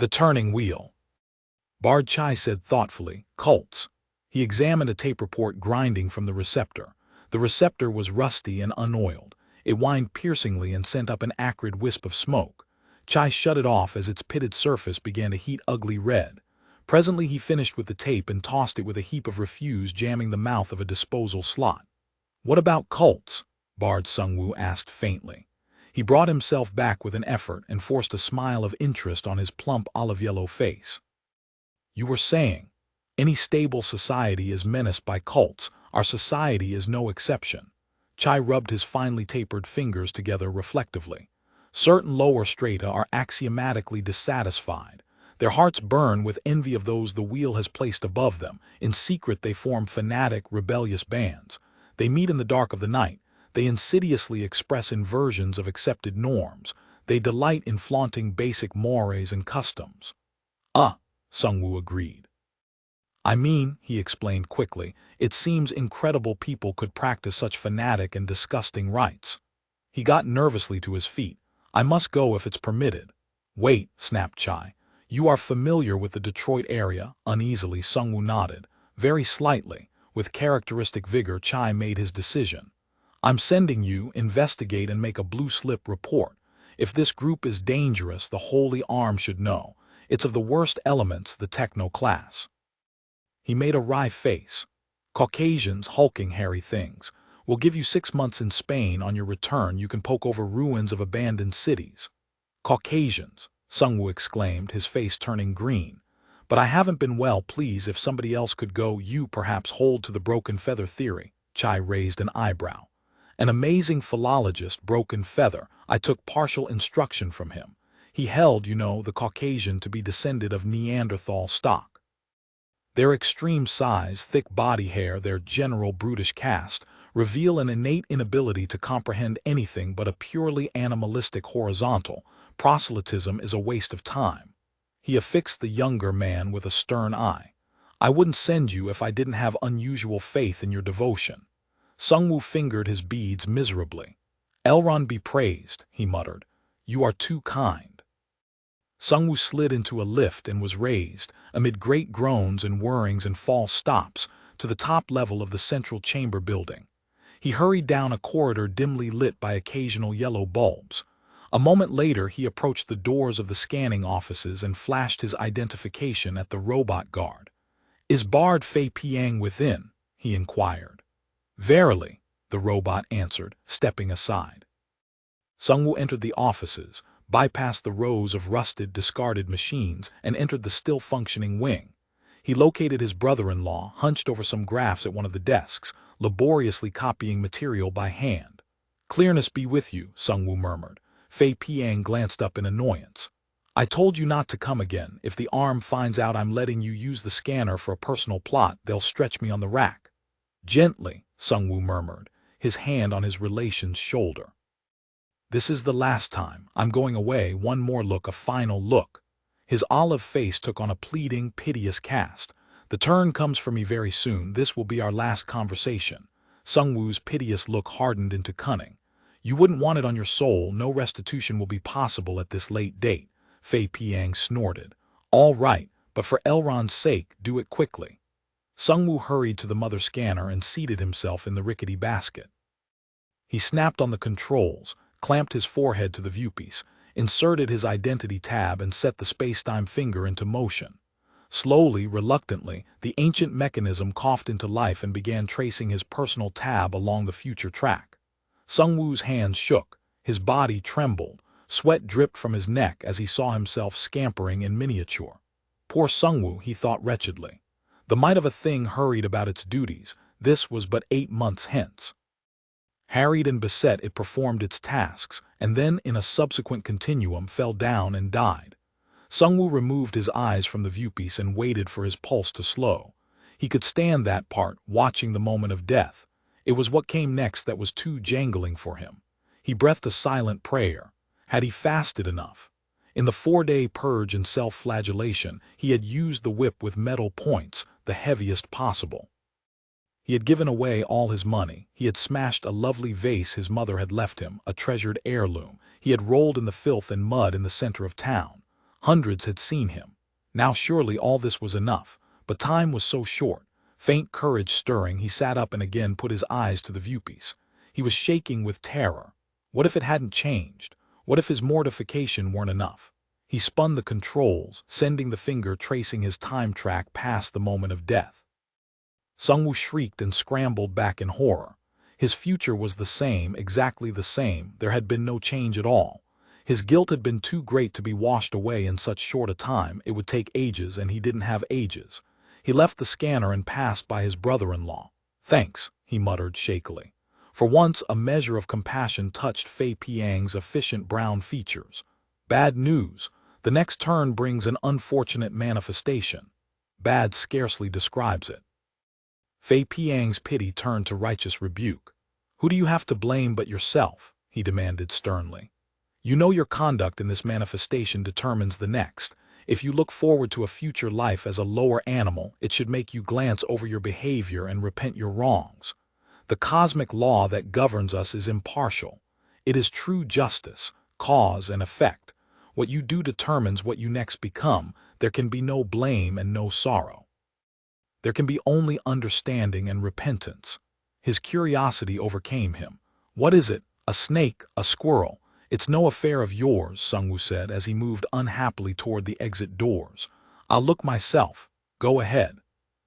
The turning wheel. Bard Chai said thoughtfully, cults. He examined a tape report grinding from the receptor. The receptor was rusty and unoiled. It whined piercingly and sent up an acrid wisp of smoke. Chai shut it off as its pitted surface began to heat ugly red. Presently he finished with the tape and tossed it with a heap of refuse, jamming the mouth of a disposal slot. What about cults? Bard Sungwoo asked faintly. He brought himself back with an effort and forced a smile of interest on his plump olive-yellow face. You were saying, any stable society is menaced by cults. Our society is no exception. Chai rubbed his finely tapered fingers together reflectively. Certain lower strata are axiomatically dissatisfied. Their hearts burn with envy of those the wheel has placed above them. In secret they form fanatic, rebellious bands. They meet in the dark of the night. They insidiously express inversions of accepted norms. They delight in flaunting basic mores and customs. Sungwoo agreed. I mean, he explained quickly, it seems incredible people could practice such fanatic and disgusting rites. He got nervously to his feet. I must go if it's permitted. Wait, snapped Chai. You are familiar with the Detroit area? Uneasily, Sungwoo nodded. Very slightly. With characteristic vigor, Chai made his decision. I'm sending you, investigate and make a blue slip report. If this group is dangerous, the Holy Arm should know. It's of the worst elements, the techno class. He made a wry face. Caucasians, hulking hairy things. We'll give you 6 months in Spain. On your return, you can poke over ruins of abandoned cities. Caucasians, Sungwoo exclaimed, his face turning green. But I haven't been well, please, if somebody else could go. You perhaps hold to the broken feather theory. Chai raised an eyebrow. An amazing philologist, Broken Feather. I took partial instruction from him. He held, the Caucasian to be descended of Neanderthal stock. Their extreme size, thick body hair, their general brutish caste, reveal an innate inability to comprehend anything but a purely animalistic horizontal. Proselytism is a waste of time. He affixed the younger man with a stern eye. I wouldn't send you if I didn't have unusual faith in your devotion. Sungwoo fingered his beads miserably. Elrond be praised, he muttered. You are too kind. Sungwoo slid into a lift and was raised, amid great groans and whirrings and false stops, to the top level of the central chamber building. He hurried down a corridor dimly lit by occasional yellow bulbs. A moment later he approached the doors of the scanning offices and flashed his identification at the robot guard. Is Bard Fei Piang within? He inquired. Verily, the robot answered, stepping aside. Sungwoo entered the offices, bypassed the rows of rusted, discarded machines, and entered the still-functioning wing. He located his brother-in-law, hunched over some graphs at one of the desks, laboriously copying material by hand. Clearness be with you, Sungwoo murmured. Fei Piang glanced up in annoyance. I told you not to come again. If the arm finds out I'm letting you use the scanner for a personal plot, they'll stretch me on the rack. Gently, Sungwoo murmured, his hand on his relation's shoulder. This is the last time. I'm going away. One more look, a final look. His olive face took on a pleading, piteous cast. The turn comes for me very soon. This will be our last conversation. Sungwoo's piteous look hardened into cunning. You wouldn't want it on your soul. No restitution will be possible at this late date. Fei Piang snorted. All right, but for Elrond's sake, do it quickly. Sungwoo hurried to the mother scanner and seated himself in the rickety basket. He snapped on the controls, clamped his forehead to the viewpiece, inserted his identity tab and set the space-time finger into motion. Slowly, reluctantly, the ancient mechanism coughed into life and began tracing his personal tab along the future track. Sungwoo's hands shook, his body trembled, sweat dripped from his neck as he saw himself scampering in miniature. Poor Sungwoo, he thought wretchedly. The might of a thing hurried about its duties. This was but 8 months hence. Harried and beset, it performed its tasks, and then, in a subsequent continuum, fell down and died. Sungwoo removed his eyes from the viewpiece and waited for his pulse to slow. He could stand that part, watching the moment of death. It was what came next that was too jangling for him. He breathed a silent prayer. Had he fasted enough? In the 4-day purge and self-flagellation, he had used the whip with metal points, the heaviest possible. He had given away all his money. He had smashed a lovely vase his mother had left him, a treasured heirloom. He had rolled in the filth and mud in the center of town. Hundreds had seen him. Now surely all this was enough, but time was so short. Faint courage stirring, he sat up and again put his eyes to the viewpiece. He was shaking with terror. What if it hadn't changed? What if his mortification weren't enough? He spun the controls, sending the finger tracing his time track past the moment of death. Sungwoo shrieked and scrambled back in horror. His future was the same, exactly the same. There had been no change at all. His guilt had been too great to be washed away in such short a time. It would take ages, and he didn't have ages. He left the scanner and passed by his brother-in-law. "Thanks," he muttered shakily. For once, a measure of compassion touched Fei Piang's efficient brown features. "Bad news. The next turn brings an unfortunate manifestation. Bad scarcely describes it." Fei Piang's pity turned to righteous rebuke. "Who do you have to blame but yourself?" he demanded sternly. "You know your conduct in this manifestation determines the next. If you look forward to a future life as a lower animal, it should make you glance over your behavior and repent your wrongs. The cosmic law that governs us is impartial. It is true justice, cause and effect. What you do determines what you next become. There can be no blame and no sorrow. There can be only understanding and repentance." His curiosity overcame him. "What is it? A snake? A squirrel?" "It's no affair of yours," Sungwoo said as he moved unhappily toward the exit doors. "I'll look myself. Go ahead."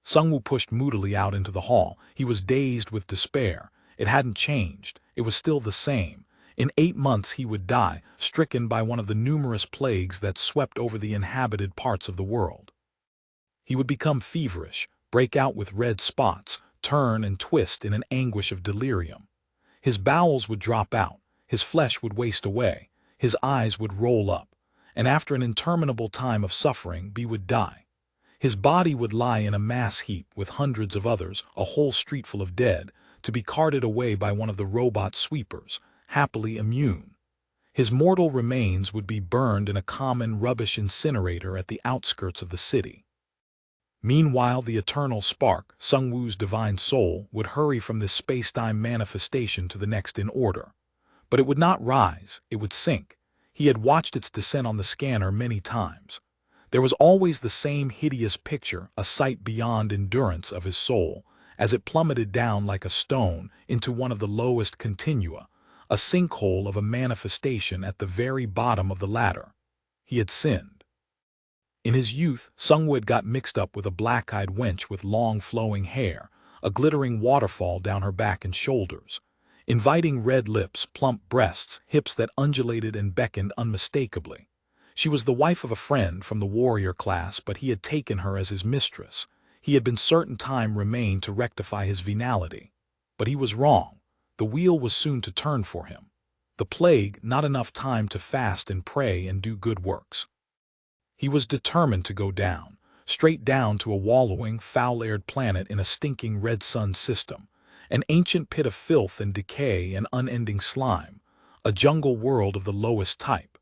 Sungwoo pushed moodily out into the hall. He was dazed with despair. It hadn't changed. It was still the same. In 8 months he would die, stricken by one of the numerous plagues that swept over the inhabited parts of the world. He would become feverish, break out with red spots, turn and twist in an anguish of delirium. His bowels would drop out, his flesh would waste away, his eyes would roll up, and after an interminable time of suffering, he would die. His body would lie in a mass heap with hundreds of others, a whole street full of dead, to be carted away by one of the robot sweepers, happily immune. His mortal remains would be burned in a common rubbish incinerator at the outskirts of the city. Meanwhile, the eternal spark, Sungwoo's divine soul, would hurry from this space-time manifestation to the next in order. But it would not rise, it would sink. He had watched its descent on the scanner many times. There was always the same hideous picture, a sight beyond endurance of his soul, as it plummeted down like a stone into one of the lowest continua, a sinkhole of a manifestation at the very bottom of the ladder. He had sinned. In his youth, Sungwoo had got mixed up with a black-eyed wench with long flowing hair, a glittering waterfall down her back and shoulders, inviting red lips, plump breasts, hips that undulated and beckoned unmistakably. She was the wife of a friend from the warrior class, but he had taken her as his mistress. He had been certain time remained to rectify his venality. But he was wrong. The wheel was soon to turn for him. The plague, not enough time to fast and pray and do good works. He was determined to go down, straight down to a wallowing, foul-aired planet in a stinking red sun system, an ancient pit of filth and decay and unending slime, a jungle world of the lowest type.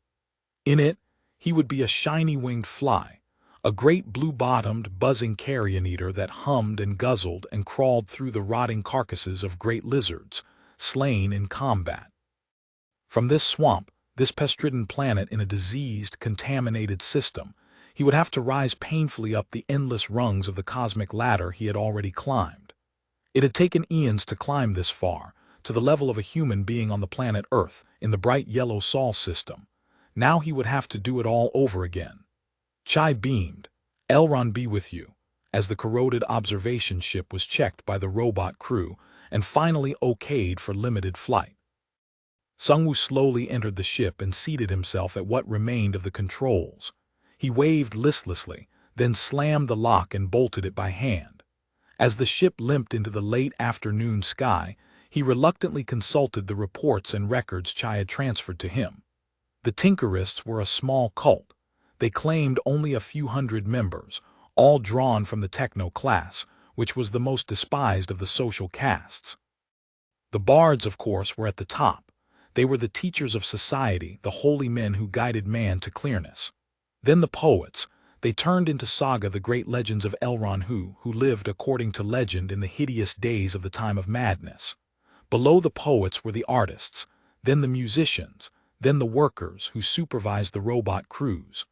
In it, he would be a shiny-winged fly, a great blue-bottomed, buzzing carrion eater that hummed and guzzled and crawled through the rotting carcasses of great lizards, slain in combat. From this swamp, this pest-ridden planet in a diseased, contaminated system, he would have to rise painfully up the endless rungs of the cosmic ladder he had already climbed. It had taken eons to climb this far, to the level of a human being on the planet Earth, in the bright yellow Sol system. Now he would have to do it all over again. Chai beamed. "Elron be with you," as the corroded observation ship was checked by the robot crew and finally okayed for limited flight. Sungwoo slowly entered the ship and seated himself at what remained of the controls. He waved listlessly, then slammed the lock and bolted it by hand. As the ship limped into the late afternoon sky, he reluctantly consulted the reports and records Chai had transferred to him. The Tinkerists were a small cult. They claimed only a few hundred members, all drawn from the techno class, which was the most despised of the social castes. The bards, of course, were at the top. They were the teachers of society, the holy men who guided man to clearness. Then the poets. They turned into saga the great legends of Elron who lived according to legend in the hideous days of the time of madness. Below the poets were the artists, then the musicians, then the workers who supervised the robot crews.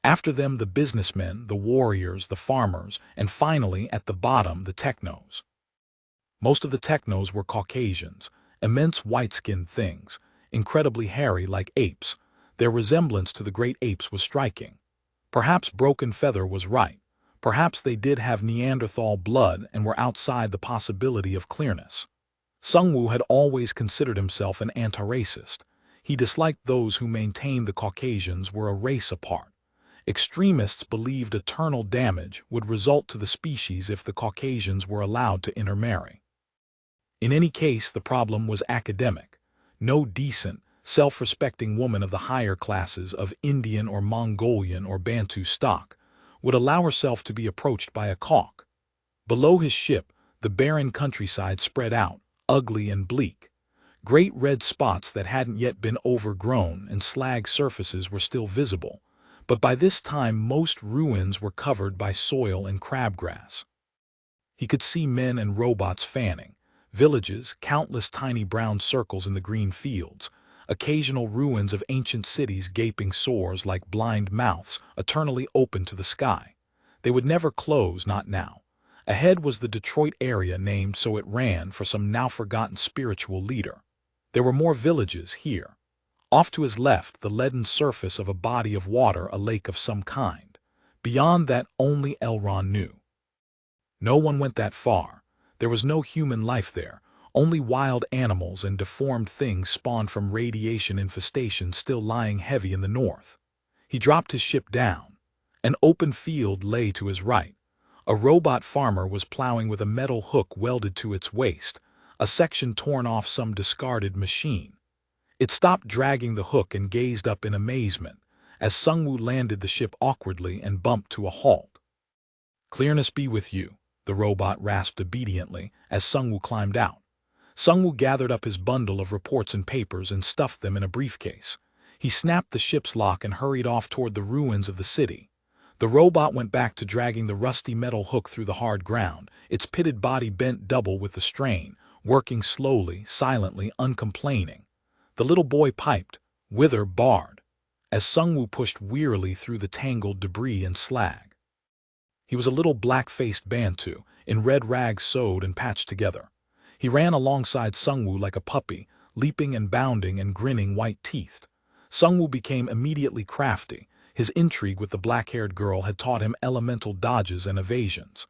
After them the businessmen, the warriors, the farmers, and finally, at the bottom, the technos. Most of the technos were Caucasians, immense white-skinned things, incredibly hairy like apes. Their resemblance to the great apes was striking. Perhaps Broken Feather was right. Perhaps they did have Neanderthal blood and were outside the possibility of clearness. Sungwoo had always considered himself an anti-racist. He disliked those who maintained the Caucasians were a race apart. Extremists believed eternal damage would result to the species if the Caucasians were allowed to intermarry. In any case, the problem was academic. No decent, self-respecting woman of the higher classes of Indian or Mongolian or Bantu stock would allow herself to be approached by a Cauk. Below his ship, the barren countryside spread out, ugly and bleak. Great red spots that hadn't yet been overgrown and slag surfaces were still visible, but by this time most ruins were covered by soil and crabgrass. He could see men and robots fanning, villages, countless tiny brown circles in the green fields, occasional ruins of ancient cities gaping sores like blind mouths, eternally open to the sky. They would never close, not now. Ahead was the Detroit area named so it ran for some now-forgotten spiritual leader. There were more villages here. Off to his left, the leaden surface of a body of water, a lake of some kind. Beyond that, only Elron knew. No one went that far. There was no human life there, only wild animals and deformed things spawned from radiation infestation still lying heavy in the north. He dropped his ship down. An open field lay to his right. A robot farmer was plowing with a metal hook welded to its waist, a section torn off some discarded machine. It stopped dragging the hook and gazed up in amazement as Sungwoo landed the ship awkwardly and bumped to a halt. "Clearness be with you," the robot rasped obediently as Sungwoo climbed out. Sungwoo gathered up his bundle of reports and papers and stuffed them in a briefcase. He snapped the ship's lock and hurried off toward the ruins of the city. The robot went back to dragging the rusty metal hook through the hard ground, its pitted body bent double with the strain, working slowly, silently, uncomplaining. The little boy piped, "Whither, Bard," as Sungwoo pushed wearily through the tangled debris and slag. He was a little black-faced Bantu, in red rags sewed and patched together. He ran alongside Sungwoo like a puppy, leaping and bounding and grinning white-teethed. Sungwoo became immediately crafty. His intrigue with the black-haired girl had taught him elemental dodges and evasions.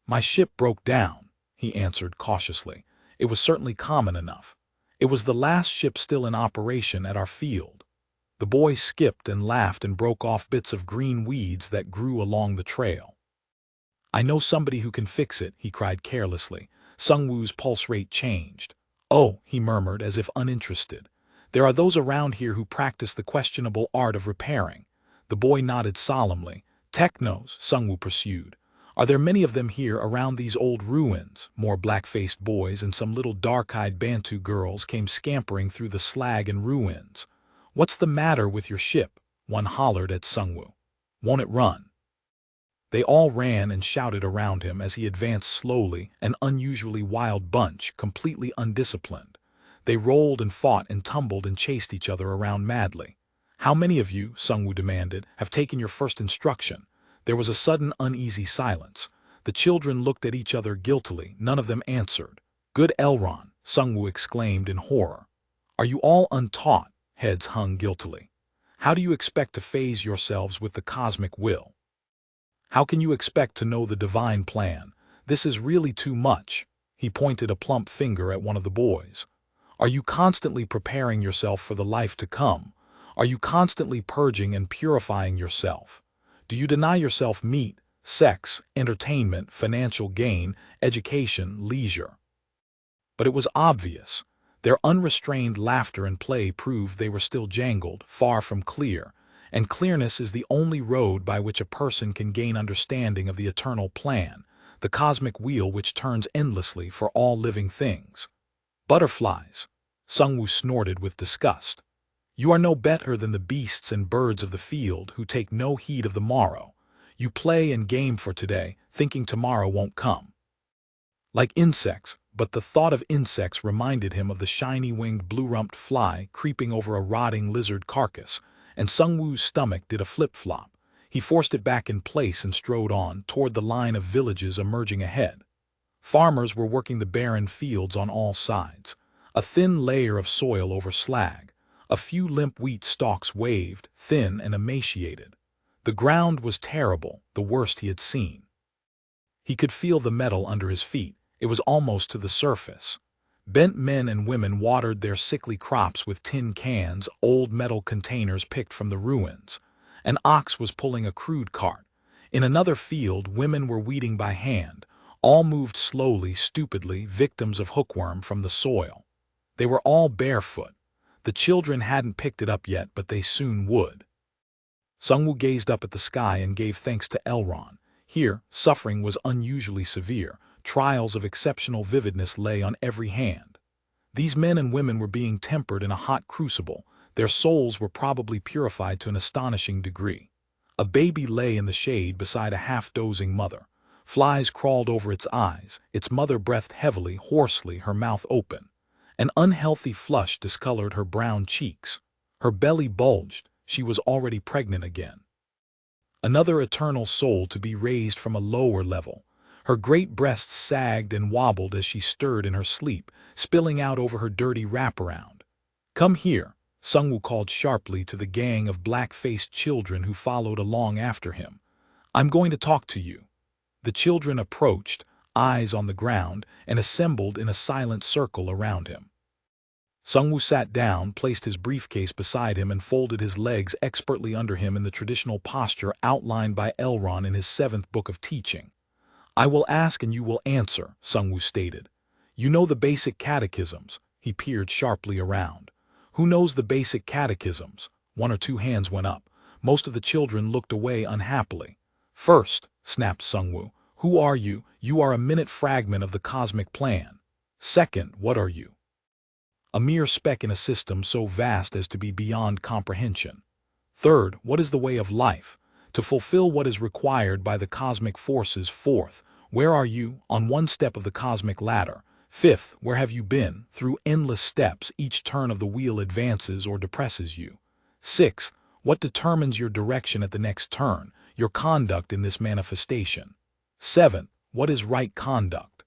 "My ship broke down," he answered cautiously. It was certainly common enough. It was the last ship still in operation at our field. The boy skipped and laughed and broke off bits of green weeds that grew along the trail. "I know somebody who can fix it," he cried carelessly. Sungwoo's pulse rate changed. "Oh," he murmured as if uninterested. "There are those around here who practice the questionable art of repairing." The boy nodded solemnly. "Technos," Sungwoo pursued. "Are there many of them here around these old ruins?" More black-faced boys and some little dark-eyed Bantu girls came scampering through the slag and ruins. "What's the matter with your ship?" one hollered at Sungwoo. "Won't it run?" They all ran and shouted around him as he advanced slowly, an unusually wild bunch, completely undisciplined. They rolled and fought and tumbled and chased each other around madly. "How many of you," Sungwoo demanded, "have taken your first instruction?" There was a sudden uneasy silence. The children looked at each other guiltily. None of them answered. "Good Elron," Sungwoo exclaimed in horror. "Are you all untaught?" Heads hung guiltily. "How do you expect to phase yourselves with the cosmic will? How can you expect to know the divine plan? This is really too much." He pointed a plump finger at one of the boys. "Are you constantly preparing yourself for the life to come? Are you constantly purging and purifying yourself? Do you deny yourself meat, sex, entertainment, financial gain, education, leisure?" But it was obvious. Their unrestrained laughter and play proved they were still jangled, far from clear, and clearness is the only road by which a person can gain understanding of the eternal plan, the cosmic wheel which turns endlessly for all living things. "Butterflies," Sungwoo snorted with disgust. "You are no better than the beasts and birds of the field who take no heed of the morrow. You play and game for today, thinking tomorrow won't come. Like insects," but the thought of insects reminded him of the shiny-winged blue-rumped fly creeping over a rotting lizard carcass, and Sungwoo's stomach did a flip-flop. He forced it back in place and strode on toward the line of villages emerging ahead. Farmers were working the barren fields on all sides, a thin layer of soil over slag. A few limp wheat stalks waved, thin and emaciated. The ground was terrible, the worst he had seen. He could feel the metal under his feet. It was almost to the surface. Bent men and women watered their sickly crops with tin cans, old metal containers picked from the ruins. An ox was pulling a crude cart. In another field, women were weeding by hand. All moved slowly, stupidly, victims of hookworm from the soil. They were all barefoot. The children hadn't picked it up yet, but they soon would. Sungwoo gazed up at the sky and gave thanks to Elrond. Here, suffering was unusually severe. Trials of exceptional vividness lay on every hand. These men and women were being tempered in a hot crucible. Their souls were probably purified to an astonishing degree. A baby lay in the shade beside a half-dozing mother. Flies crawled over its eyes. Its mother breathed heavily, hoarsely, her mouth open. An unhealthy flush discolored her brown cheeks. Her belly bulged. She was already pregnant again. Another eternal soul to be raised from a lower level. Her great breasts sagged and wobbled as she stirred in her sleep, spilling out over her dirty wraparound. "Come here," Sungwoo called sharply to the gang of black-faced children who followed along after him. "I'm going to talk to you." The children approached, eyes on the ground, and assembled in a silent circle around him. Sungwoo sat down, placed his briefcase beside him, and folded his legs expertly under him in the traditional posture outlined by Elrond in his 7th book of teaching. "I will ask and you will answer," Sungwoo stated. "You know the basic catechisms." He peered sharply around. "Who knows the basic catechisms?" One or two hands went up. Most of the children looked away unhappily. "First," snapped Sungwoo, "who are you? You are a minute fragment of the cosmic plan. Second, what are you? A mere speck in a system so vast as to be beyond comprehension. Third, what is the way of life? To fulfill what is required by the cosmic forces. Fourth, where are you? On one step of the cosmic ladder. Fifth, where have you been? Through endless steps, each turn of the wheel advances or depresses you. Sixth, what determines your direction at the next turn, your conduct in this manifestation? Seventh, what is right conduct?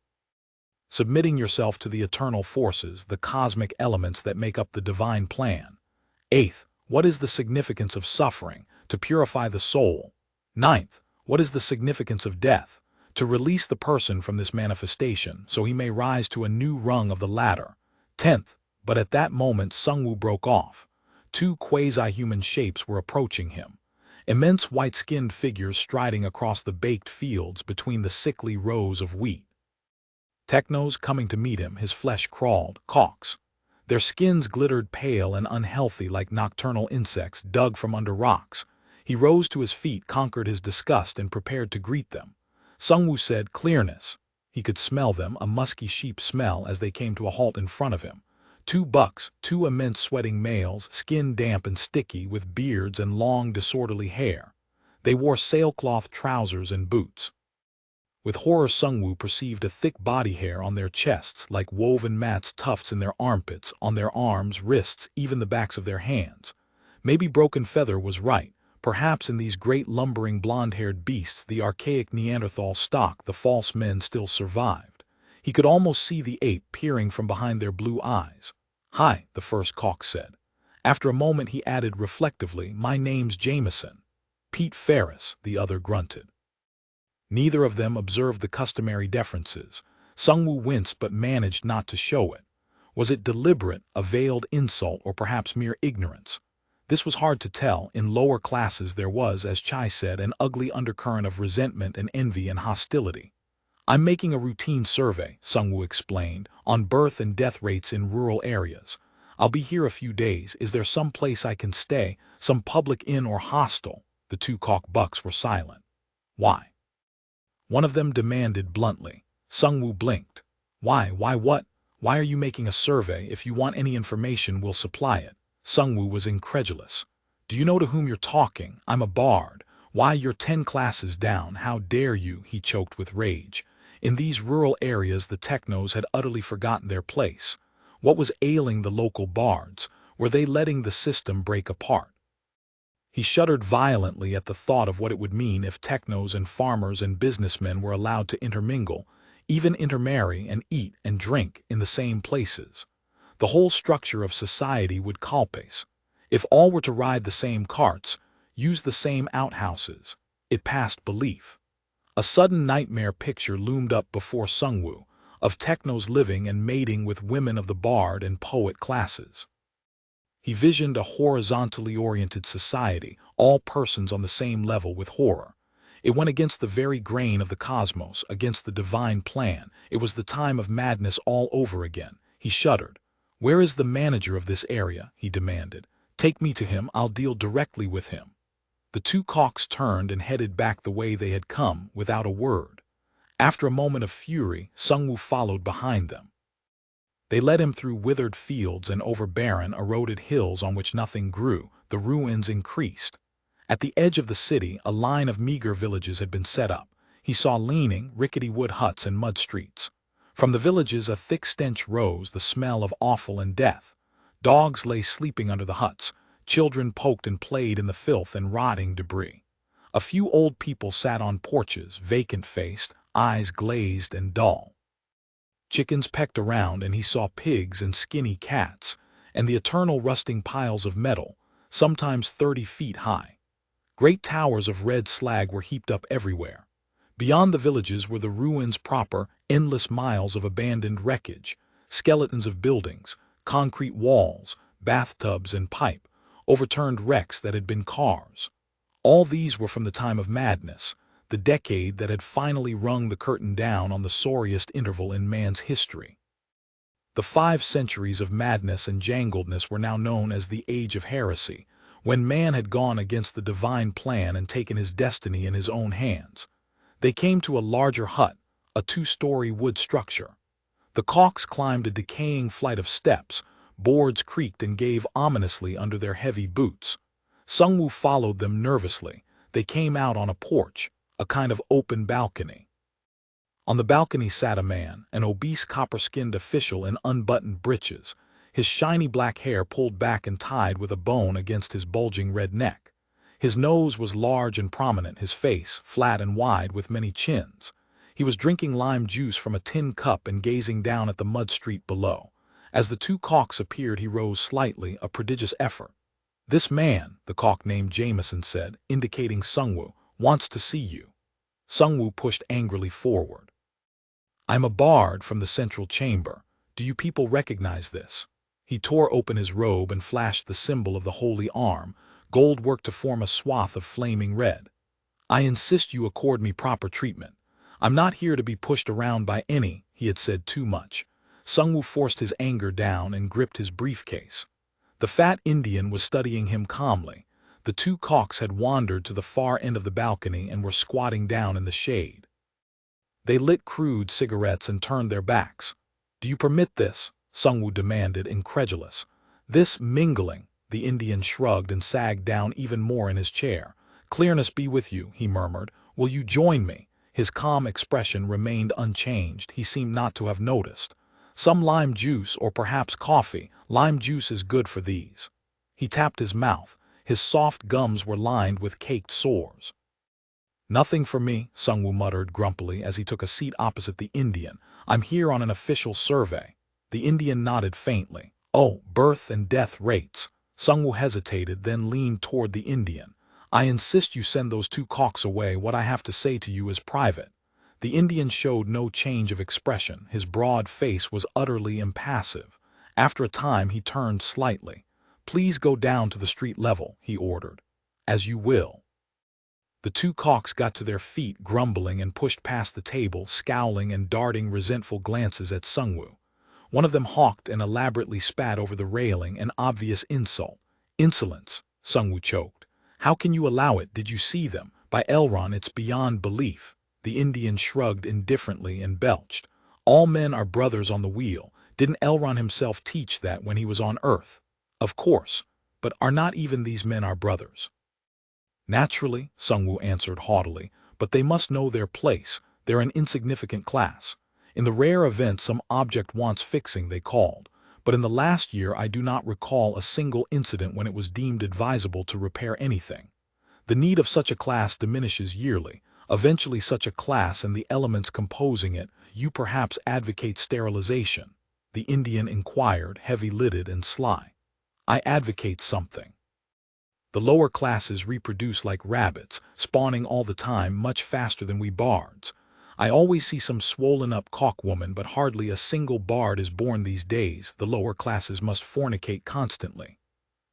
Submitting yourself to the eternal forces, the cosmic elements that make up the divine plan. Eighth, what is the significance of suffering? To purify the soul. Ninth, what is the significance of death? To release the person from this manifestation, so he may rise to a new rung of the ladder. 10th, but at that moment Sungwoo broke off. Two quasi-human shapes were approaching him. Immense white-skinned figures striding across the baked fields between the sickly rows of wheat. Technos coming to meet him, his flesh crawled, caulks. Their skins glittered pale and unhealthy like nocturnal insects dug from under rocks. He rose to his feet, conquered his disgust, and prepared to greet them. Sungwoo said, "Clearness." He could smell them, a musky sheep smell, as they came to a halt in front of him. Two bucks, two immense sweating males, skin damp and sticky, with beards and long disorderly hair. They wore sailcloth trousers and boots. With horror Sungwoo perceived a thick body hair on their chests, like woven mats, tufts in their armpits, on their arms, wrists, even the backs of their hands. Maybe Broken Feather was right. Perhaps in these great lumbering blonde-haired beasts, the archaic Neanderthal stock, the false men still survived. He could almost see the ape peering from behind their blue eyes. "Hi," the first Cauk said. After a moment he added reflectively, "My name's Jameson." "Pete Ferris," the other grunted. Neither of them observed the customary deferences. Sungwoo winced but managed not to show it. Was it deliberate, a veiled insult, or perhaps mere ignorance? This was hard to tell. In lower classes there was, as Chai said, an ugly undercurrent of resentment and envy and hostility. "I'm making a routine survey," Sungwoo explained, "on birth and death rates in rural areas. I'll be here a few days. Is there some place I can stay, some public inn or hostel?" The two Cauk bucks were silent. "Why?" one of them demanded bluntly. Sungwoo blinked. "Why what? Why are you making a survey? If you want any information, we'll supply it." Sungwoo was incredulous. "Do you know to whom you're talking? I'm a bard. Why, you're 10 classes down. How dare you?" He choked with rage. In these rural areas the technos had utterly forgotten their place. What was ailing the local bards? Were they letting the system break apart? He shuddered violently at the thought of what it would mean if technos and farmers and businessmen were allowed to intermingle, even intermarry and eat and drink in the same places. The whole structure of society would collapse. If all were to ride the same carts, use the same outhouses, it passed belief. A sudden nightmare picture loomed up before Sungwoo, of technos living and mating with women of the bard and poet classes. He visioned a horizontally oriented society, all persons on the same level with horror. It went against the very grain of the cosmos, against the divine plan. It was the time of madness all over again. He shuddered. "Where is the manager of this area?" he demanded. "Take me to him, I'll deal directly with him." The two cocks turned and headed back the way they had come, without a word. After a moment of fury, Sungwoo followed behind them. They led him through withered fields and over barren, eroded hills on which nothing grew. The ruins increased. At the edge of the city, a line of meager villages had been set up. He saw leaning, rickety wood huts and mud streets. From the villages a thick stench rose, the smell of offal and death. Dogs lay sleeping under the huts. Children poked and played in the filth and rotting debris. A few old people sat on porches, vacant-faced, eyes glazed and dull. Chickens pecked around, and he saw pigs and skinny cats, and the eternal rusting piles of metal, sometimes 30 feet high. Great towers of red slag were heaped up everywhere. Beyond the villages were the ruins proper, endless miles of abandoned wreckage, skeletons of buildings, concrete walls, bathtubs and pipe, overturned wrecks that had been cars. All these were from the time of madness, the decade that had finally rung the curtain down on the sorriest interval in man's history. The 5 centuries of madness and jangledness were now known as the Age of Heresy, when man had gone against the divine plan and taken his destiny in his own hands. They came to a larger hut, a 2-story wood structure. The cocks climbed a decaying flight of steps, boards creaked and gave ominously under their heavy boots. Sungwoo followed them nervously. They came out on a porch, a kind of open balcony. On the balcony sat a man, an obese copper-skinned official in unbuttoned breeches, his shiny black hair pulled back and tied with a bone against his bulging red neck. His nose was large and prominent, his face flat and wide with many chins. He was drinking lime juice from a tin cup and gazing down at the mud street below. As the two cocks appeared, he rose slightly, a prodigious effort. "This man," the cock named Jameson said, indicating Sungwoo, "wants to see you." Sungwoo pushed angrily forward. "I'm a bard from the central chamber. Do you people recognize this?" He tore open his robe and flashed the symbol of the holy arm, gold worked to form a swath of flaming red. "I insist you accord me proper treatment. I'm not here to be pushed around by any," he had said too much. Sungwoo forced his anger down and gripped his briefcase. The fat Indian was studying him calmly. The two cocks had wandered to the far end of the balcony and were squatting down in the shade. They lit crude cigarettes and turned their backs. "Do you permit this?" Sungwoo demanded, incredulous. "This mingling," the Indian shrugged and sagged down even more in his chair. "Clearness be with you," he murmured. "Will you join me?" His calm expression remained unchanged. He seemed not to have noticed. "Some lime juice or perhaps coffee. Lime juice is good for these." He tapped his mouth. His soft gums were lined with caked sores. "Nothing for me," Sungwoo muttered grumpily as he took a seat opposite the Indian. "I'm here on an official survey." The Indian nodded faintly. "Oh, birth and death rates." Sungwoo hesitated, then leaned toward the Indian. "I insist you send those two cocks away. What I have to say to you is private." The Indian showed no change of expression. His broad face was utterly impassive. After a time he turned slightly. "Please go down to the street level," he ordered. "As you will." The two cocks got to their feet, grumbling, and pushed past the table, scowling and darting resentful glances at Sungwoo. One of them hawked and elaborately spat over the railing, an obvious insult. "Insolence," Sungwoo choked. "How can you allow it? Did you see them? By Elron, it's beyond belief." The Indian shrugged indifferently and belched. "All men are brothers on the wheel. Didn't Elron himself teach that when he was on Earth?" "Of course. But are not even these men our brothers?" "Naturally," Sungwoo answered haughtily, "but they must know their place. They're an insignificant class. In the rare event some object wants fixing, they called. but in the last year I do not recall a single incident when it was deemed advisable to repair anything. The need of such a class diminishes yearly. Eventually such a class and the elements composing it, you perhaps advocate sterilization, the Indian inquired, heavy-lidded and sly. I advocate something. The lower classes reproduce like rabbits, spawning all the time much faster than we bards. I always see some swollen-up cock-woman, but hardly a single bard is born these days. The lower classes must fornicate constantly.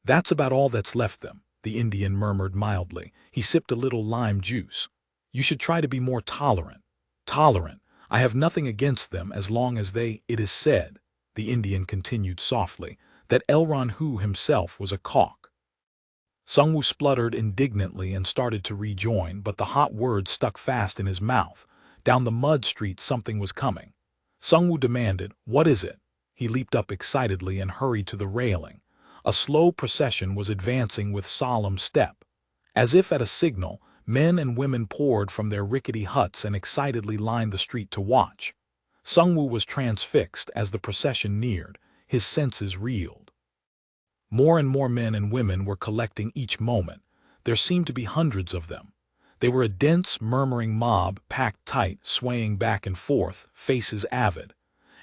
That's about all that's left them, the Indian murmured mildly. He sipped a little lime juice. You should try to be more tolerant. Tolerant. I have nothing against them as long as they, it is said, the Indian continued softly, that Elron Hu himself was a cock. Sungwoo spluttered indignantly and started to rejoin, but the hot words stuck fast in his mouth. Down the mud street something was coming. Sungwoo demanded, "What is it?" He leaped up excitedly and hurried to the railing. A slow procession was advancing with solemn step. As if at a signal, men and women poured from their rickety huts and excitedly lined the street to watch. Sungwoo was transfixed as the procession neared. His senses reeled. More and more men and women were collecting each moment. There seemed to be hundreds of them. They were a dense, murmuring mob, packed tight, swaying back and forth, faces avid.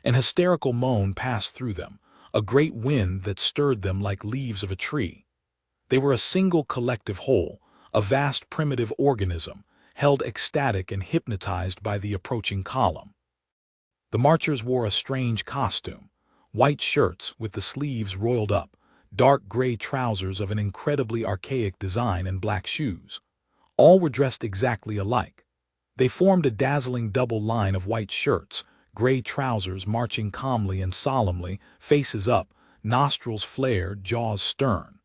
An hysterical moan passed through them, a great wind that stirred them like leaves of a tree. They were a single collective whole, a vast primitive organism, held ecstatic and hypnotized by the approaching column. The marchers wore a strange costume, white shirts with the sleeves rolled up, dark gray trousers of an incredibly archaic design and black shoes. All were dressed exactly alike. They formed a dazzling double line of white shirts, gray trousers marching calmly and solemnly, faces up, nostrils flared, jaws stern.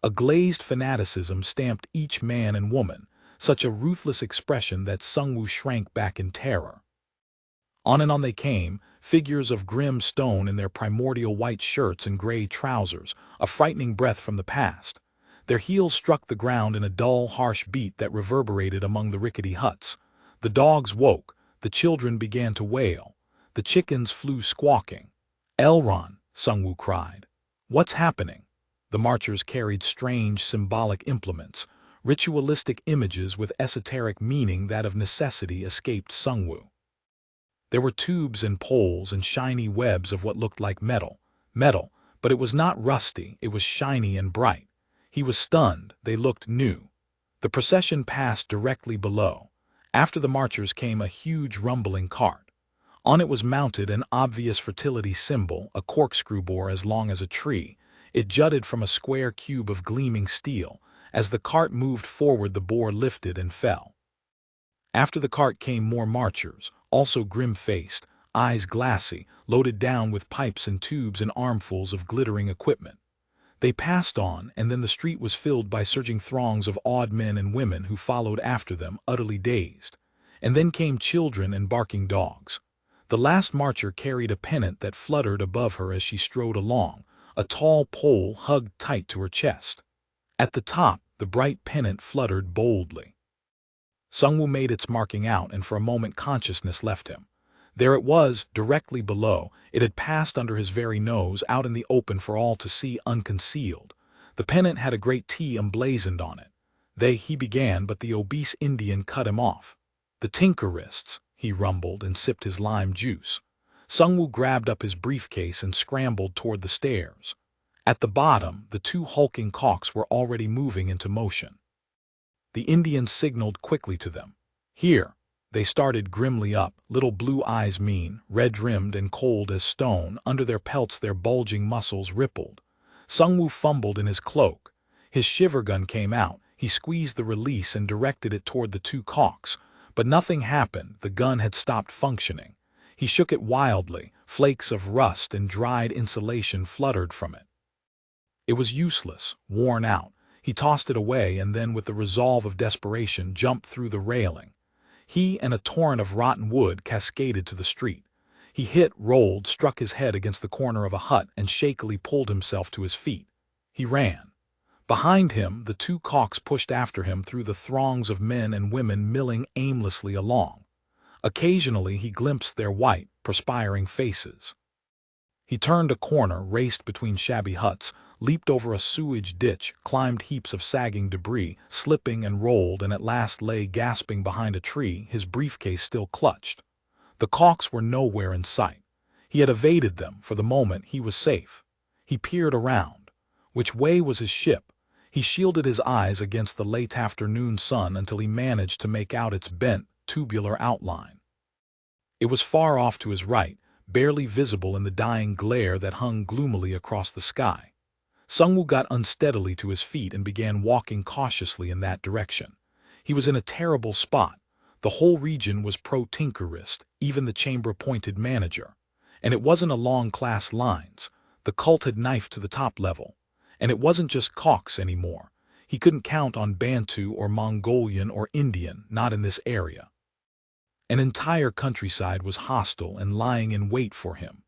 A glazed fanaticism stamped each man and woman, such a ruthless expression that Sungwoo shrank back in terror. On and on they came, figures of grim stone in their primordial white shirts and gray trousers, a frightening breath from the past. Their heels struck the ground in a dull, harsh beat that reverberated among the rickety huts. The dogs woke, the children began to wail, the chickens flew squawking. "Elron," Sungwoo cried. "What's happening?" The marchers carried strange, symbolic implements, ritualistic images with esoteric meaning that of necessity escaped Sungwoo. There were tubes and poles and shiny webs of what looked like metal, but it was not rusty, it was shiny and bright. He was stunned, they looked new. The procession passed directly below. After the marchers came a huge rumbling cart. On it was mounted an obvious fertility symbol, a corkscrew bore as long as a tree. It jutted from a square cube of gleaming steel. As the cart moved forward, the bore lifted and fell. After the cart came more marchers, also grim-faced, eyes glassy, loaded down with pipes and tubes and armfuls of glittering equipment. They passed on, and then the street was filled by surging throngs of awed men and women who followed after them, utterly dazed. And then came children and barking dogs. The last marcher carried a pennant that fluttered above her as she strode along, a tall pole hugged tight to her chest. At the top, the bright pennant fluttered boldly. Sungwoo made its marking out, and for a moment consciousness left him. There it was, directly below. It had passed under his very nose, out in the open for all to see, unconcealed. The pennant had a great T emblazoned on it. He began, but the obese Indian cut him off. "The Tinkerists," he rumbled and sipped his lime juice. Sungwoo grabbed up his briefcase and scrambled toward the stairs. At the bottom, the two hulking cocks were already moving into motion. The Indian signaled quickly to them. "Here." They started grimly up, little blue eyes mean, red-rimmed and cold as stone. Under their pelts their bulging muscles rippled. Sungwoo fumbled in his cloak. His shiver gun came out. He squeezed the release and directed it toward the two cocks. But nothing happened. The gun had stopped functioning. He shook it wildly. Flakes of rust and dried insulation fluttered from it. It was useless, worn out. He tossed it away and then, with the resolve of desperation, jumped through the railing. He and a torrent of rotten wood cascaded to the street. He hit, rolled, struck his head against the corner of a hut and shakily pulled himself to his feet. He ran. Behind him, the two cocks pushed after him through the throngs of men and women milling aimlessly along. Occasionally he glimpsed their white, perspiring faces. He turned a corner, raced between shabby huts, leaped over a sewage ditch, climbed heaps of sagging debris, slipping and rolled, and at last lay gasping behind a tree, his briefcase still clutched. The caulks were nowhere in sight. He had evaded them. For the moment, he was safe. He peered around. Which way was his ship? He shielded his eyes against the late afternoon sun until he managed to make out its bent, tubular outline. It was far off to his right, barely visible in the dying glare that hung gloomily across the sky. Sungwoo got unsteadily to his feet and began walking cautiously in that direction. He was in a terrible spot. The whole region was pro-Tinkerist, even the chamber-appointed manager. And it wasn't along class lines. The cult had knifed to the top level. And it wasn't just Caste anymore. He couldn't count on Bantu or Mongolian or Indian, not in this area. An entire countryside was hostile and lying in wait for him.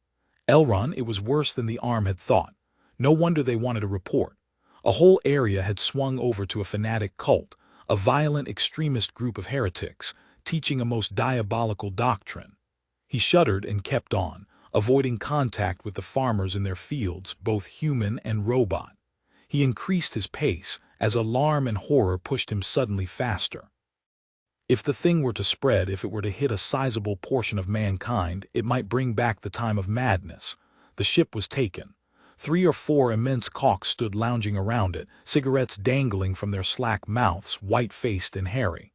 Elrond, it was worse than the arm had thought. No wonder they wanted a report. A whole area had swung over to a fanatic cult, a violent extremist group of heretics, teaching a most diabolical doctrine. He shuddered and kept on, avoiding contact with the farmers in their fields, both human and robot. He increased his pace as alarm and horror pushed him suddenly faster. If the thing were to spread, if it were to hit a sizable portion of mankind, it might bring back the time of madness. The ship was taken. 3 or 4 immense caulks stood lounging around it, cigarettes dangling from their slack mouths, white-faced and hairy.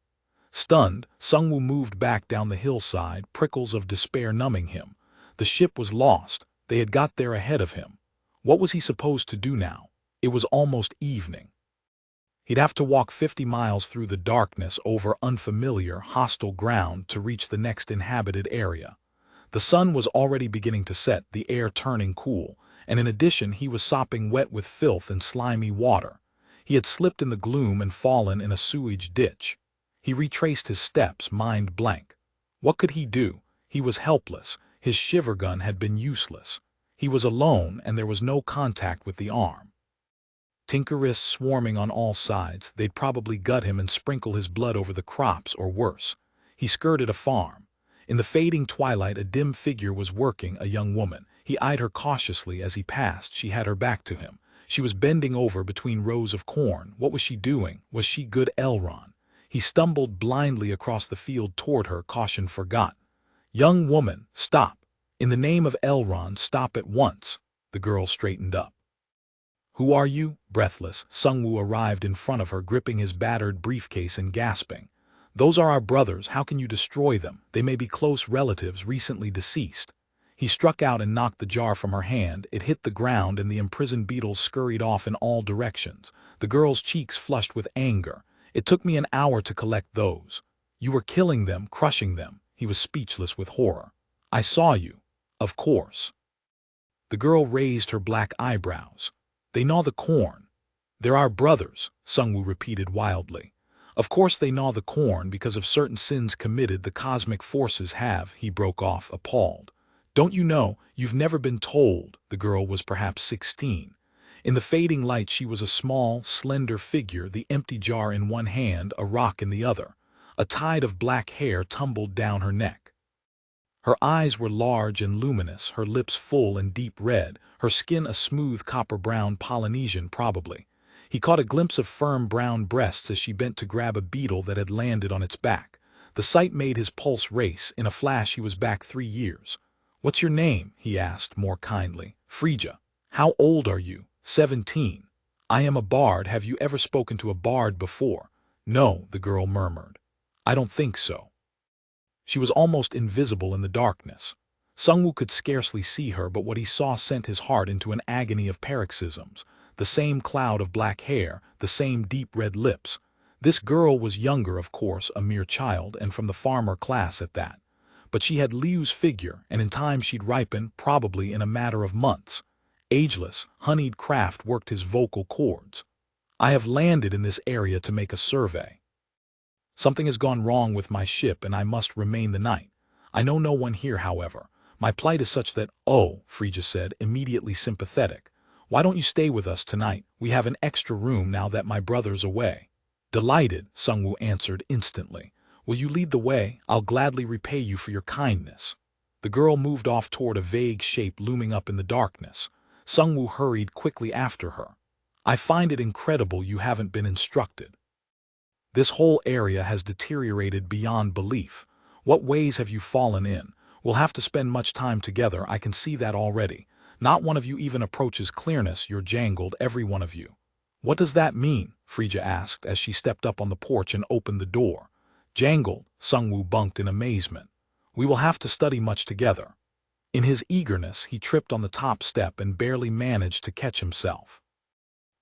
Stunned, Sungwoo moved back down the hillside, prickles of despair numbing him. The ship was lost. They had got there ahead of him. What was he supposed to do now? It was almost evening. He'd have to walk 50 miles through the darkness over unfamiliar, hostile ground to reach the next inhabited area. The sun was already beginning to set, the air turning cool, and in addition he was sopping wet with filth and slimy water. He had slipped in the gloom and fallen in a sewage ditch. He retraced his steps, mind blank. What could he do? He was helpless. His shiver gun had been useless. He was alone, and there was no contact with the arm. Tinkerists swarming on all sides. They'd probably gut him and sprinkle his blood over the crops, or worse. He skirted a farm. In the fading twilight, a dim figure was working, a young woman. He eyed her cautiously as he passed. She had her back to him. She was bending over between rows of corn. What was she doing? Was she good? Elrond? He stumbled blindly across the field toward her, caution forgotten. Young woman, stop. In the name of Elrond, stop at once. The girl straightened up. Who are you? Breathless, Sungwoo arrived in front of her, gripping his battered briefcase and gasping. Those are our brothers. How can you destroy them? They may be close relatives, recently deceased. He struck out and knocked the jar from her hand. It hit the ground and the imprisoned beetles scurried off in all directions. The girl's cheeks flushed with anger. It took me an hour to collect those. You were killing them, crushing them. He was speechless with horror. I saw you. Of course. The girl raised her black eyebrows. They gnaw the corn. They're our brothers, Sungwoo repeated wildly. Of course they gnaw the corn because of certain sins committed the cosmic forces have, he broke off, appalled. Don't you know? You've never been told. The girl was perhaps 16. In the fading light she was a small, slender figure, the empty jar in one hand, a rock in the other. A tide of black hair tumbled down her neck. Her eyes were large and luminous, her lips full and deep red, her skin a smooth copper-brown, Polynesian probably. He caught a glimpse of firm brown breasts as she bent to grab a beetle that had landed on its back. The sight made his pulse race. In a flash he was back 3 years. What's your name? He asked more kindly. Frigga. How old are you? 17. I am a bard. Have you ever spoken to a bard before? No, the girl murmured. I don't think so. She was almost invisible in the darkness. Sungwoo could scarcely see her, but what he saw sent his heart into an agony of paroxysms. The same cloud of black hair, the same deep red lips. This girl was younger, of course, a mere child, and from the farmer class at that. But she had Liu's figure, and in time she'd ripen, probably in a matter of months. Ageless, honeyed craft worked his vocal cords. I have landed in this area to make a survey. Something has gone wrong with my ship and I must remain the night. I know no one here, however. My plight is such that, oh, Frigga said, immediately sympathetic. Why don't you stay with us tonight? We have an extra room now that my brother's away. Delighted, Sungwoo answered instantly. Will you lead the way? I'll gladly repay you for your kindness. The girl moved off toward a vague shape looming up in the darkness. Sungwoo hurried quickly after her. I find it incredible you haven't been instructed. This whole area has deteriorated beyond belief. What ways have you fallen in? We'll have to spend much time together, I can see that already. Not one of you even approaches clearness, you're jangled, every one of you. What does that mean? Frigga asked as she stepped up on the porch and opened the door. Jangled, Sungwoo bunked in amazement. We will have to study much together. In his eagerness, he tripped on the top step and barely managed to catch himself.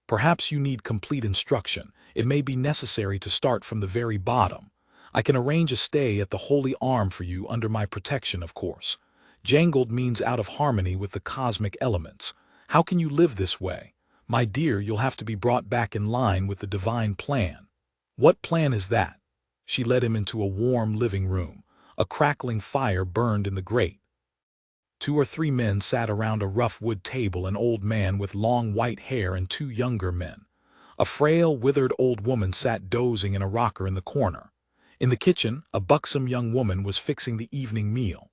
Perhaps you need complete instruction. It may be necessary to start from the very bottom. I can arrange a stay at the Holy Arm for you under my protection, of course. Jangled means out of harmony with the cosmic elements. How can you live this way? My dear, you'll have to be brought back in line with the divine plan. What plan is that? She led him into a warm living room. A crackling fire burned in the grate. 2 or 3 men sat around a rough wood table, an old man with long white hair and 2 younger men. A frail, withered old woman sat dozing in a rocker in the corner. In the kitchen, a buxom young woman was fixing the evening meal.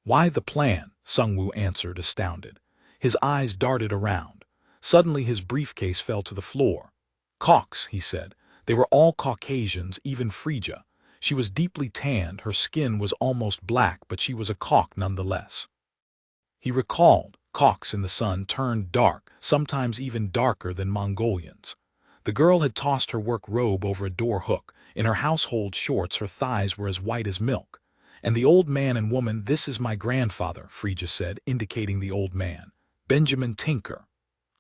Why the plan? Sungwoo answered, astounded. His eyes darted around. Suddenly his briefcase fell to the floor. Caucs, he said. They were all Caucasians, even Frigga. She was deeply tanned, her skin was almost black, but she was a Cauc nonetheless. He recalled, Caucs in the sun turned dark, sometimes even darker than Mongolians. The girl had tossed her work robe over a door hook. In her household shorts her thighs were as white as milk. And the old man and woman, this is my grandfather, Frigga said, indicating the old man. Benjamin Tinker.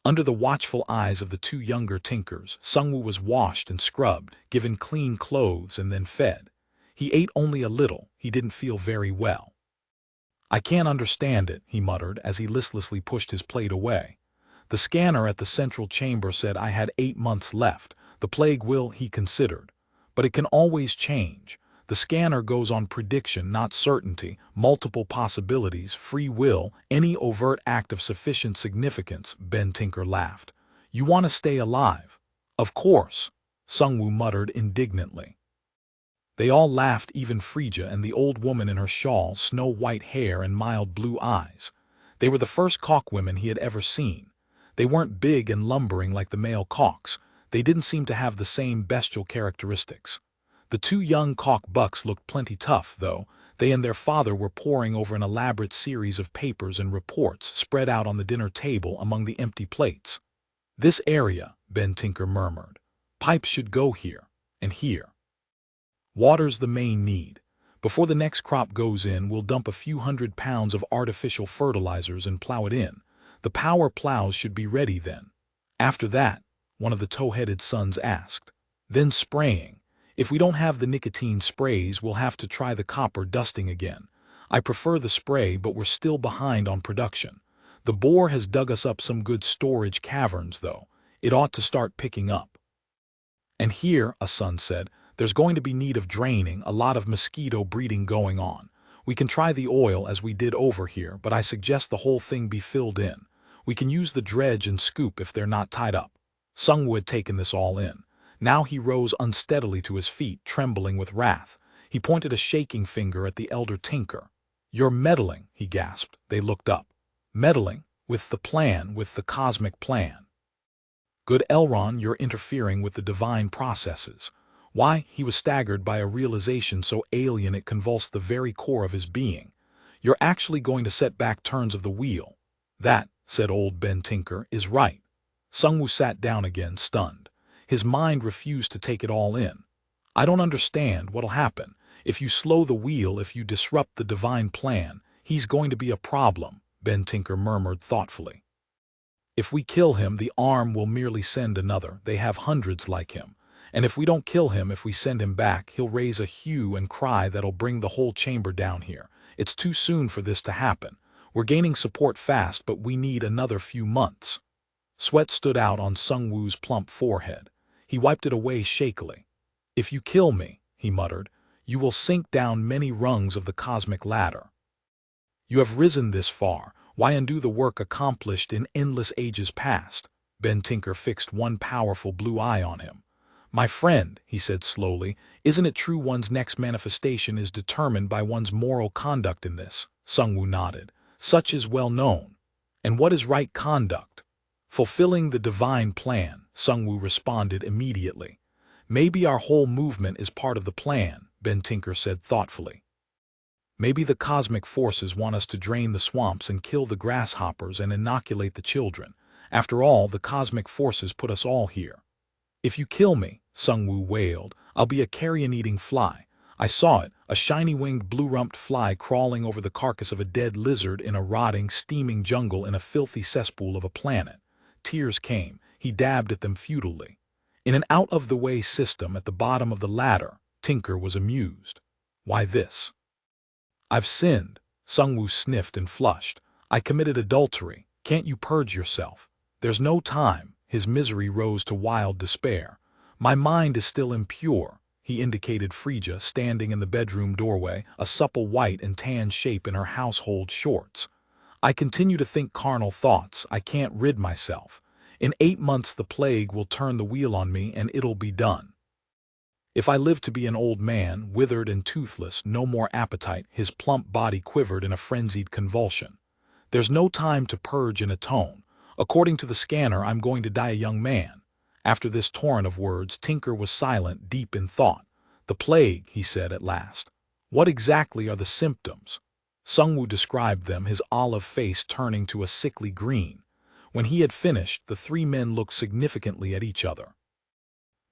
Under the watchful eyes of the 2 younger Tinkers, Sungwoo was washed and scrubbed, given clean clothes and then fed. He ate only a little, he didn't feel very well. I can't understand it, he muttered as he listlessly pushed his plate away. The scanner at the central chamber said I had 8 months left. The plague will, he considered. But it can always change. The scanner goes on prediction, not certainty, multiple possibilities, free will, any overt act of sufficient significance, Ben Tinker laughed. You want to stay alive? Of course, Sungwoo muttered indignantly. They all laughed, even Frigga and the old woman in her shawl, snow-white hair and mild blue eyes. They were the first Cauc women he had ever seen. They weren't big and lumbering like the male Caucs. They didn't seem to have the same bestial characteristics. The 2 young Cauc bucks looked plenty tough, though. They and their father were poring over an elaborate series of papers and reports spread out on the dinner table among the empty plates. This area, Ben Tinker murmured. Pipes should go here, and here. Water's the main need. Before the next crop goes in, we'll dump a few 100 pounds of artificial fertilizers and plow it in. The power plows should be ready then. After that, one of the tow-headed sons asked. Then spraying. If we don't have the nicotine sprays, we'll have to try the copper dusting again. I prefer the spray, but we're still behind on production. The boar has dug us up some good storage caverns, though. It ought to start picking up. And here, a son said, there's going to be need of draining, a lot of mosquito breeding going on. We can try the oil as we did over here, but I suggest the whole thing be filled in. We can use the dredge and scoop if they're not tied up. Sungwoo had taken this all in. Now he rose unsteadily to his feet, trembling with wrath. He pointed a shaking finger at the elder Tinker. You're meddling, he gasped. They looked up. Meddling? With the plan, with the cosmic plan. Good Elron, you're interfering with the divine processes. Why, he was staggered by a realization so alien it convulsed the very core of his being. You're actually going to set back turns of the wheel. That, said old Ben Tinker, is right. Sungwoo sat down again, stunned. His mind refused to take it all in. I don't understand what'll happen. If you slow the wheel, if you disrupt the divine plan, he's going to be a problem, Ben Tinker murmured thoughtfully. If we kill him, the arm will merely send another. They have hundreds like him. And if we don't kill him, if we send him back, he'll raise a hue and cry that'll bring the whole chamber down here. It's too soon for this to happen. We're gaining support fast, but we need another few months. Sweat stood out on Sungwoo's plump forehead. He wiped it away shakily. If you kill me, he muttered, you will sink down many rungs of the cosmic ladder. You have risen this far. Why undo the work accomplished in endless ages past? Ben Tinker fixed one powerful blue eye on him. My friend, he said slowly, isn't it true one's next manifestation is determined by one's moral conduct in this? Sungwoo nodded. Such is well known. And what is right conduct? Fulfilling the divine plan, Sungwoo responded immediately. Maybe our whole movement is part of the plan, Ben Tinker said thoughtfully. Maybe the cosmic forces want us to drain the swamps and kill the grasshoppers and inoculate the children. After all, the cosmic forces put us all here. If you kill me, Sungwoo wailed, I'll be a carrion-eating fly. I saw it, a shiny-winged blue-rumped fly crawling over the carcass of a dead lizard in a rotting, steaming jungle in a filthy cesspool of a planet. Tears came. He dabbed at them futilely. In an out-of-the-way system at the bottom of the ladder, Tinker was amused. Why this? I've sinned. Sungwoo sniffed and flushed. I committed adultery. Can't you purge yourself? There's no time. His misery rose to wild despair. My mind is still impure. He indicated Frigga standing in the bedroom doorway, a supple white and tan shape in her household shorts. I continue to think carnal thoughts. I can't rid myself. In 8 months the plague will turn the wheel on me and it'll be done. If I live to be an old man, withered and toothless, no more appetite, his plump body quivered in a frenzied convulsion. There's no time to purge and atone. According to the scanner, I'm going to die a young man. After this torrent of words, Tinker was silent, deep in thought. The plague, he said at last. What exactly are the symptoms? Sungwoo described them, his olive face turning to a sickly green. When he had finished, the 3 men looked significantly at each other.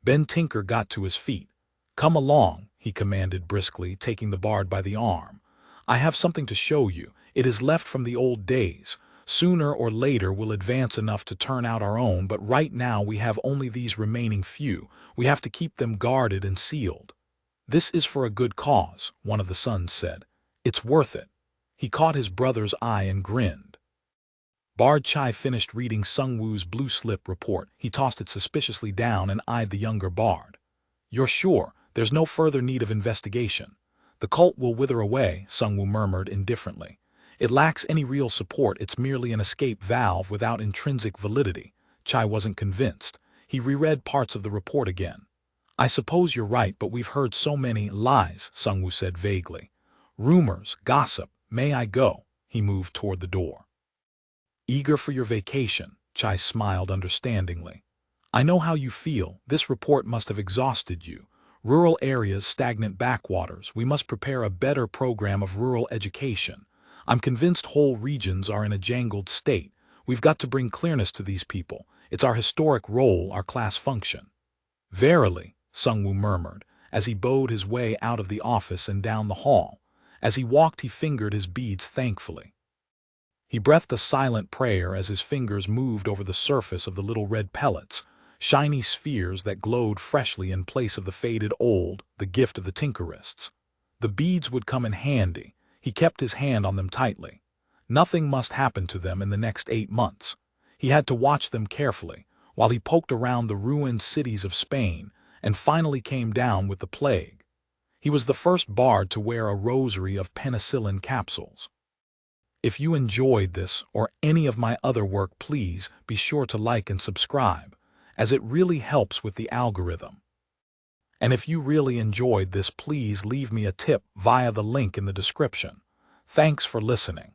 Ben Tinker got to his feet. Come along, he commanded briskly, taking the bard by the arm. I have something to show you. It is left from the old days. Sooner or later we'll advance enough to turn out our own, but right now we have only these remaining few. We have to keep them guarded and sealed. This is for a good cause, one of the sons said. It's worth it. He caught his brother's eye and grinned. Bard Chai finished reading Sungwoo's blue slip report. He tossed it suspiciously down and eyed the younger bard. You're sure? There's no further need of investigation. The cult will wither away, Sungwoo murmured indifferently. It lacks any real support. It's merely an escape valve without intrinsic validity. Chai wasn't convinced. He reread parts of the report again. I suppose you're right, but we've heard so many lies, Sungwoo said vaguely. Rumors, gossip. May I go? He moved toward the door. Eager for your vacation, Chai smiled understandingly. I know how you feel. This report must have exhausted you. Rural areas, stagnant backwaters. We must prepare a better program of rural education. I'm convinced whole regions are in a jangled state. We've got to bring clearness to these people. It's our historic role, our class function. Verily, Sungwoo murmured, as he bowed his way out of the office and down the hall. As he walked, he fingered his beads thankfully. He breathed a silent prayer as his fingers moved over the surface of the little red pellets, shiny spheres that glowed freshly in place of the faded old, the gift of the Tinkerists. The beads would come in handy. He kept his hand on them tightly. Nothing must happen to them in the next 8 months. He had to watch them carefully, while he poked around the ruined cities of Spain, and finally came down with the plague. He was the first bard to wear a rosary of penicillin capsules. If you enjoyed this or any of my other work, please be sure to like and subscribe, as it really helps with the algorithm. And if you really enjoyed this, please leave me a tip via the link in the description. Thanks for listening.